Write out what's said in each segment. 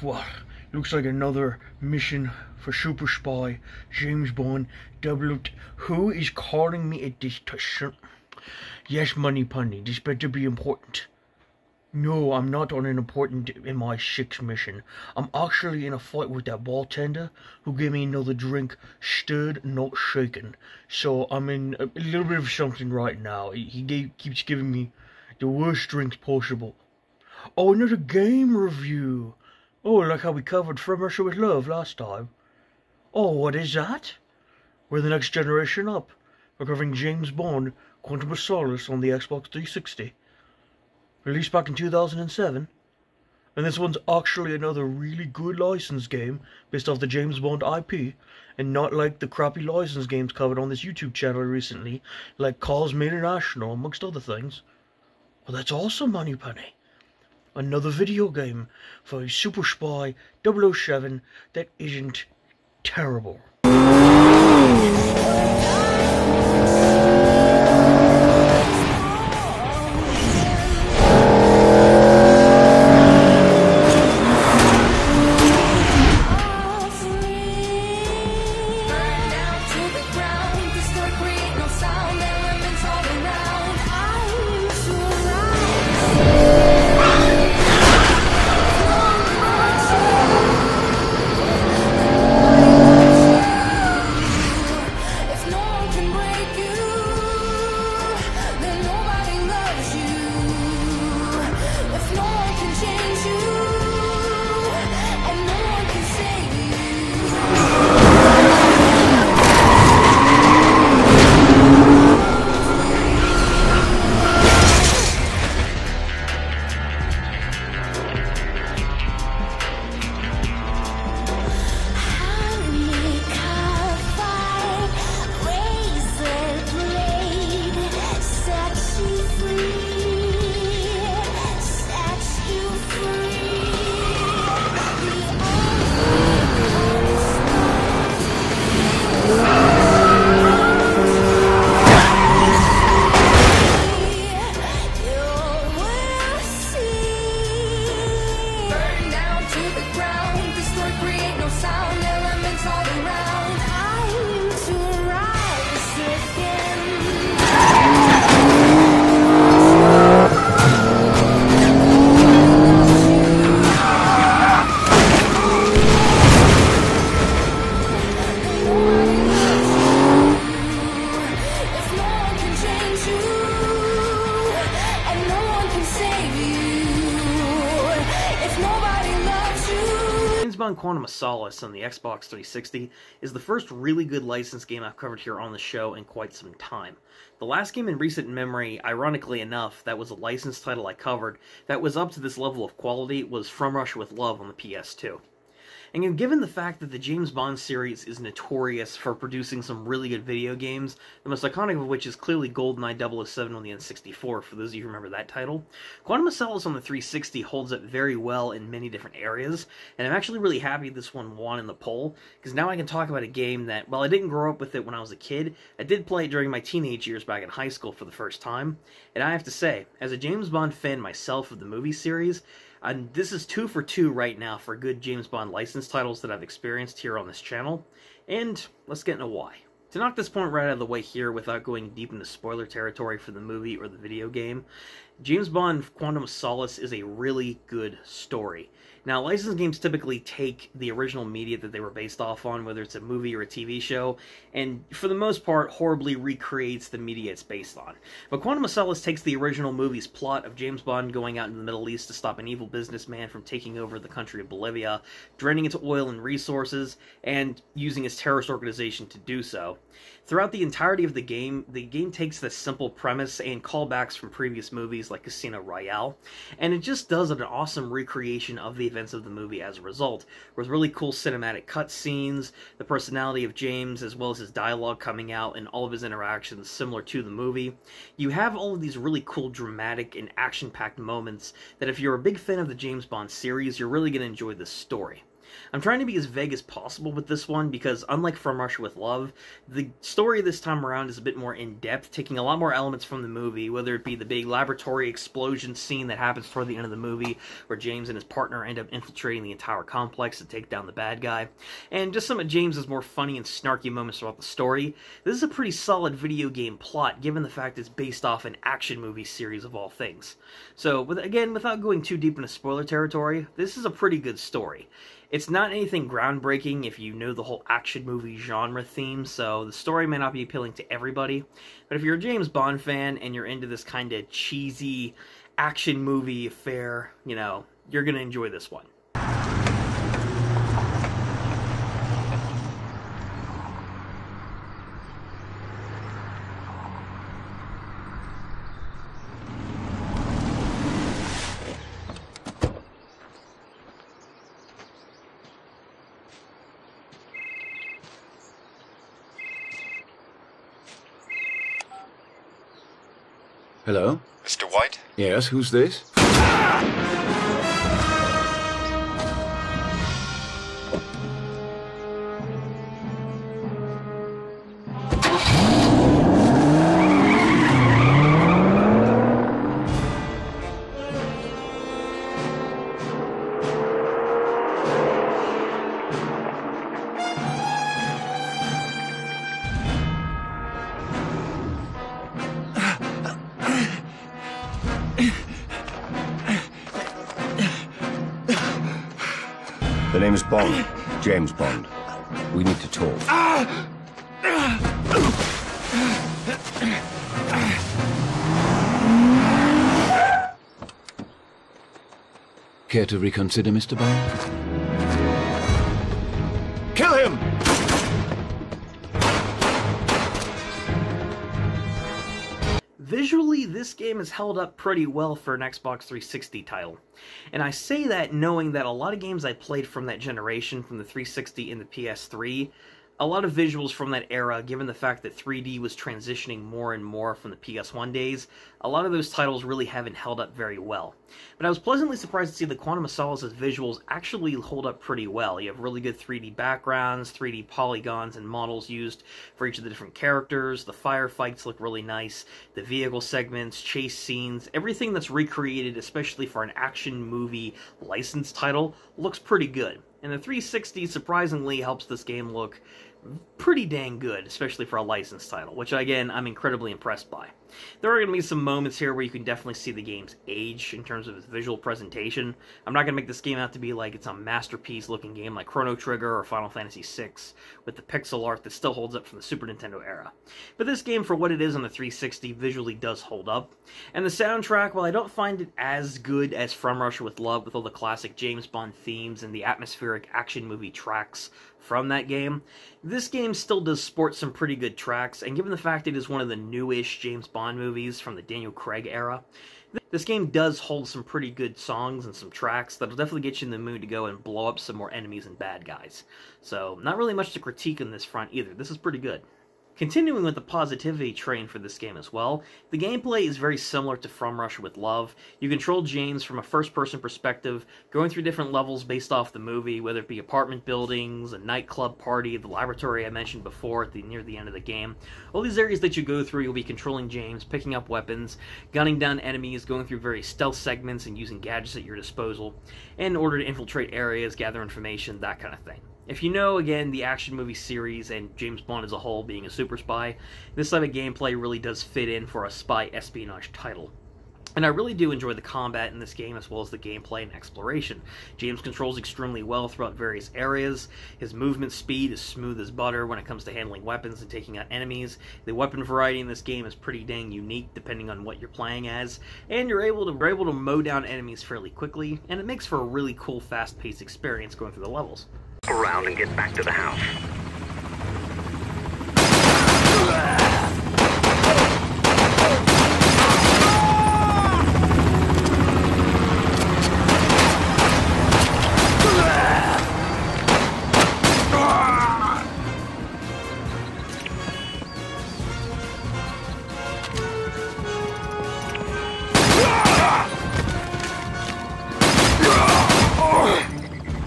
What? Looks like another mission for Super Spy James Bond 008. Who is calling me at this time? Yes, Money Punny, this better be important. No, I'm not on an important MI6 mission. I'm actually in a fight with that bartender who gave me another drink, stirred, not shaken. So I'm in a little bit of something right now. He keeps giving me the worst drinks possible. Oh, another game review. Oh, like how we covered From Russia with Love last time. Oh, what is that? We're the next generation up. We're covering James Bond, Quantum of Solace on the Xbox 360. Released back in 2007. And this one's actually another really good license game based off the James Bond IP, and not like the crappy license games covered on this YouTube channel recently, like Cosme International, amongst other things. Well, that's awesome, Money Penny. Another video game for a Super Spy 007 that isn't terrible. Quantum of Solace on the Xbox 360 is the first really good licensed game I've covered here on the show in quite some time. The last game in recent memory, ironically enough, that was a licensed title I covered that was up to this level of quality was From Russia with Love on the PS2. And given the fact that the James Bond series is notorious for producing some really good video games, the most iconic of which is clearly GoldenEye 007 on the N64, for those of you who remember that title, Quantum of Solace on the 360 holds up very well in many different areas, and I'm actually really happy this one won in the poll, because now I can talk about a game that, while I didn't grow up with it when I was a kid, I did play it during my teenage years back in high school for the first time, and I have to say, as a James Bond fan myself of the movie series, and this is 2 for 2 right now for good James Bond license titles that I've experienced here on this channel, and let's get into why. To knock this point right out of the way here without going deep into spoiler territory for the movie or the video game, James Bond Quantum of Solace is a really good story. Now, licensed games typically take the original media that they were based off on, whether it's a movie or a TV show, and for the most part, horribly recreates the media it's based on. But Quantum of Solace takes the original movie's plot of James Bond going out into the Middle East to stop an evil businessman from taking over the country of Bolivia, draining its oil and resources, and using his terrorist organization to do so. Throughout the entirety of the game takes this simple premise and callbacks from previous movies like Casino Royale, and it just does an awesome recreation of the events of the movie as a result, with really cool cinematic cutscenes, the personality of James, as well as his dialogue coming out and all of his interactions similar to the movie. You have all of these really cool dramatic and action-packed moments that if you're a big fan of the James Bond series, you're really going to enjoy this story. I'm trying to be as vague as possible with this one because, unlike From Russia with Love, the story this time around is a bit more in-depth, taking a lot more elements from the movie, whether it be the big laboratory explosion scene that happens toward the end of the movie, where James and his partner end up infiltrating the entire complex to take down the bad guy, and just some of James's more funny and snarky moments throughout the story. This is a pretty solid video game plot, given the fact it's based off an action movie series of all things. So, again, without going too deep into spoiler territory, this is a pretty good story. It's not anything groundbreaking if you know the whole action movie genre theme, so the story may not be appealing to everybody, but if you're a James Bond fan and you're into this kind of cheesy action movie affair, you know, you're going to enjoy this one. Hello? Mr. White? Yes, who's this? The name is Bond. James Bond. We need to talk. Care to reconsider, Mr. Bond? Kill him! Visually, this game has held up pretty well for an Xbox 360 title. And I say that knowing that a lot of games I played from that generation, from the 360 and the PS3, a lot of visuals from that era, given the fact that 3D was transitioning more and more from the PS1 days, a lot of those titles really haven't held up very well. But I was pleasantly surprised to see the Quantum of Solace's visuals actually hold up pretty well. You have really good 3D backgrounds, 3D polygons and models used for each of the different characters, the firefights look really nice, the vehicle segments, chase scenes, everything that's recreated, especially for an action movie licensed title, looks pretty good. And the 360 surprisingly helps this game look pretty dang good, especially for a licensed title, which again, I'm incredibly impressed by. There are going to be some moments here where you can definitely see the game's age in terms of its visual presentation. I'm not going to make this game out to be like it's a masterpiece looking game like Chrono Trigger or Final Fantasy VI with the pixel art that still holds up from the Super Nintendo era. But this game, for what it is on the 360, visually does hold up. And the soundtrack, while I don't find it as good as From Russia with Love with all the classic James Bond themes and the atmospheric action movie tracks from that game, this game still does sport some pretty good tracks, and given the fact it is one of the newish James Bond movies from the Daniel Craig era, this game does hold some pretty good songs and some tracks that'll definitely get you in the mood to go and blow up some more enemies and bad guys. So, not really much to critique on this front either. This is pretty good. Continuing with the positivity train for this game as well, the gameplay is very similar to From Russia with Love. You control James from a first-person perspective, going through different levels based off the movie, whether it be apartment buildings, a nightclub party, the laboratory I mentioned before near the end of the game. All these areas that you go through, you'll be controlling James, picking up weapons, gunning down enemies, going through various stealth segments, and using gadgets at your disposal in order to infiltrate areas, gather information, that kind of thing. If you know, again, the action movie series and James Bond as a whole being a super spy, this type of gameplay really does fit in for a spy espionage title. And I really do enjoy the combat in this game as well as the gameplay and exploration. James controls extremely well throughout various areas. His movement speed is smooth as butter when it comes to handling weapons and taking out enemies. The weapon variety in this game is pretty dang unique depending on what you're playing as. And you're able to mow down enemies fairly quickly, and it makes for a really cool fast-paced experience going through the levels. Around and get back to the house.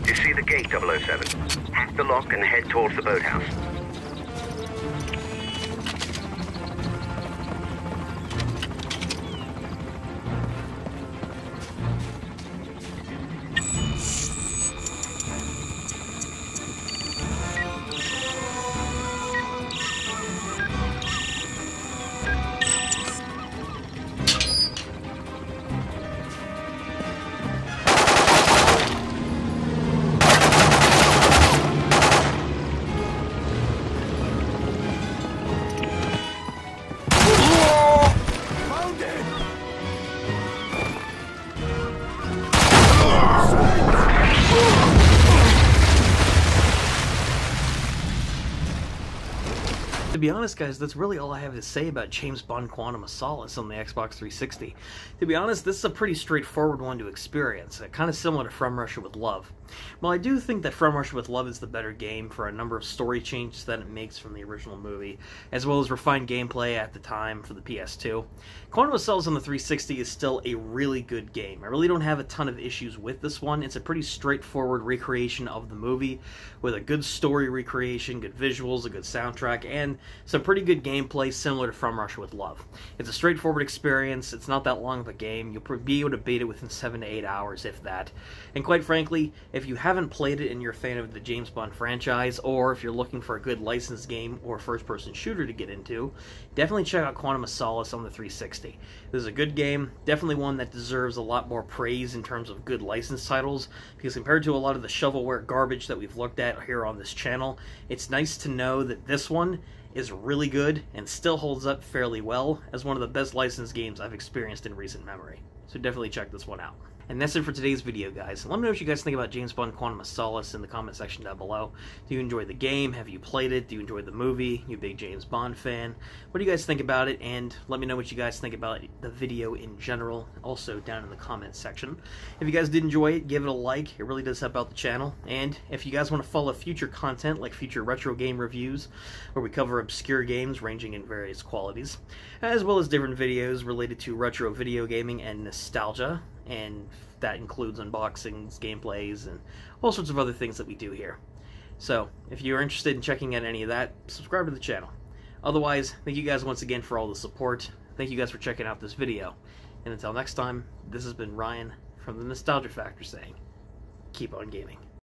You see the gate, 007. Hack the lock and head towards the boathouse. To be honest, guys, that's really all I have to say about James Bond Quantum of Solace on the Xbox 360. To be honest, this is a pretty straightforward one to experience, kind of similar to From Russia with Love. While I do think that From Russia with Love is the better game for a number of story changes that it makes from the original movie, as well as refined gameplay at the time for the PS2, Quantum of Solace on the 360 is still a really good game. I really don't have a ton of issues with this one. It's a pretty straightforward recreation of the movie, with a good story recreation, good visuals, a good soundtrack, and some pretty good gameplay similar to From Russia with Love. It's a straightforward experience. It's not that long of a game. You'll be able to beat it within 7 to 8 hours, if that. And quite frankly, if you haven't played it and you're a fan of the James Bond franchise, or if you're looking for a good licensed game or first-person shooter to get into, definitely check out Quantum of Solace on the 360. This is a good game, definitely one that deserves a lot more praise in terms of good licensed titles, because compared to a lot of the shovelware garbage that we've looked at here on this channel, it's nice to know that this one is really good and still holds up fairly well as one of the best licensed games I've experienced in recent memory. So definitely check this one out. And that's it for today's video, guys. Let me know what you guys think about James Bond Quantum of Solace in the comment section down below. Do you enjoy the game? Have you played it? Do you enjoy the movie? You a big James Bond fan? What do you guys think about it? And let me know what you guys think about the video in general, also down in the comment section. If you guys did enjoy it, give it a like. It really does help out the channel. And if you guys want to follow future content, like future retro game reviews, where we cover obscure games ranging in various qualities, as well as different videos related to retro video gaming and nostalgia, and that includes unboxings, gameplays, and all sorts of other things that we do here. So, if you're interested in checking out any of that, subscribe to the channel. Otherwise, thank you guys once again for all the support. Thank you guys for checking out this video. And until next time, this has been Ryan from the Nostalgia Factor saying, keep on gaming.